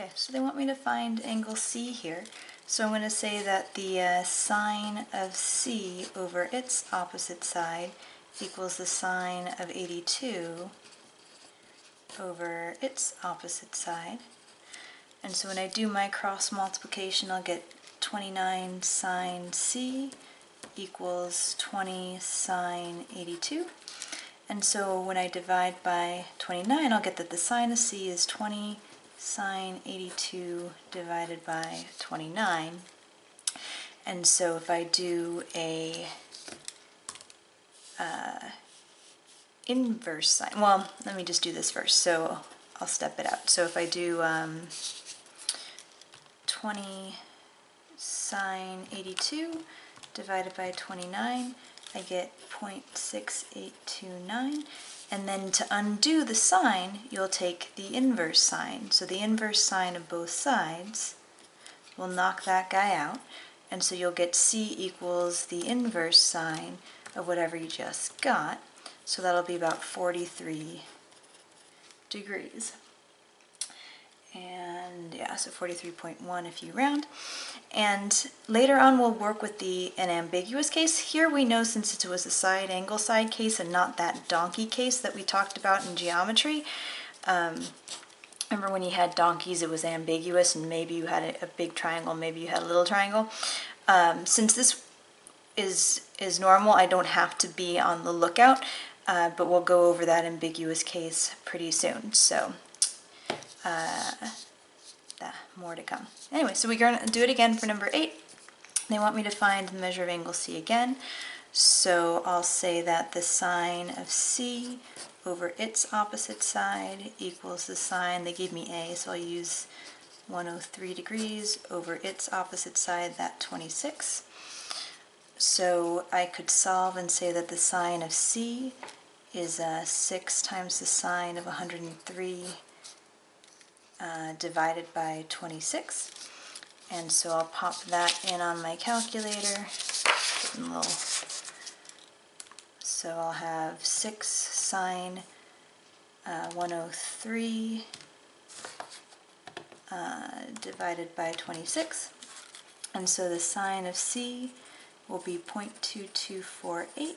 Okay, so they want me to find angle C here. So I'm going to say that the sine of C over its opposite side equals the sine of 82 over its opposite side. And so when I do my cross multiplication, I'll get 29 sine C equals 20 sine 82. And so when I divide by 29, I'll get that the sine of C is 20 sine 82 divided by 29. And so if I do a inverse sine, well, let me just do this first, so I'll step it out. So if I do 20 sine 82 divided by 29, I get 0.6829. And then to undo the sine, you'll take the inverse sine. So the inverse sine of both sides will knock that guy out. And so you'll get C equals the inverse sine of whatever you just got. So that'll be about 43 degrees. And yeah, so 43.1 if you round. And later on we'll work with an ambiguous case. Here we know, since it was a side angle side case and not that donkey case that we talked about in geometry. Remember when you had donkeys, it was ambiguous, and maybe you had a big triangle, maybe you had a little triangle. Since this is normal, I don't have to be on the lookout, but we'll go over that ambiguous case pretty soon. So more to come. Anyway, so we're going to do it again for number 8. They want me to find the measure of angle C again. So I'll say that the sine of C over its opposite side equals the sine, they gave me A, so I'll use 103 degrees over its opposite side, that 26. So I could solve and say that the sine of C is 6 times the sine of 103 divided by 26. And so I'll pop that in on my calculator. So I'll have 6 sine 103 divided by 26. And so the sine of C will be 0.2248.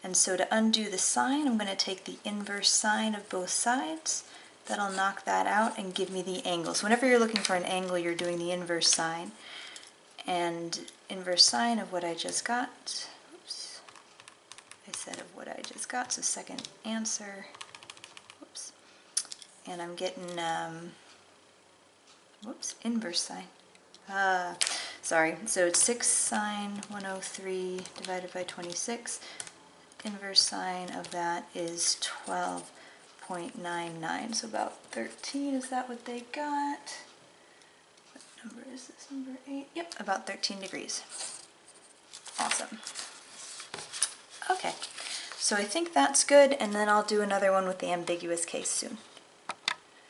And so to undo the sine, I'm going to take the inverse sine of both sides. That'll knock that out and give me the angle. So whenever you're looking for an angle, you're doing the inverse sine. And inverse sine of what I just got, oops, I said of what I just got, so second answer, whoops, and I'm getting, whoops, inverse sine. Sorry, so it's 6 sine 103 divided by 26. Inverse sine of that is 12.99, so about 13. Is that what they got? What number is this? Number 8? Yep, about 13 degrees. Awesome. Okay, so I think that's good, and then I'll do another one with the ambiguous case soon.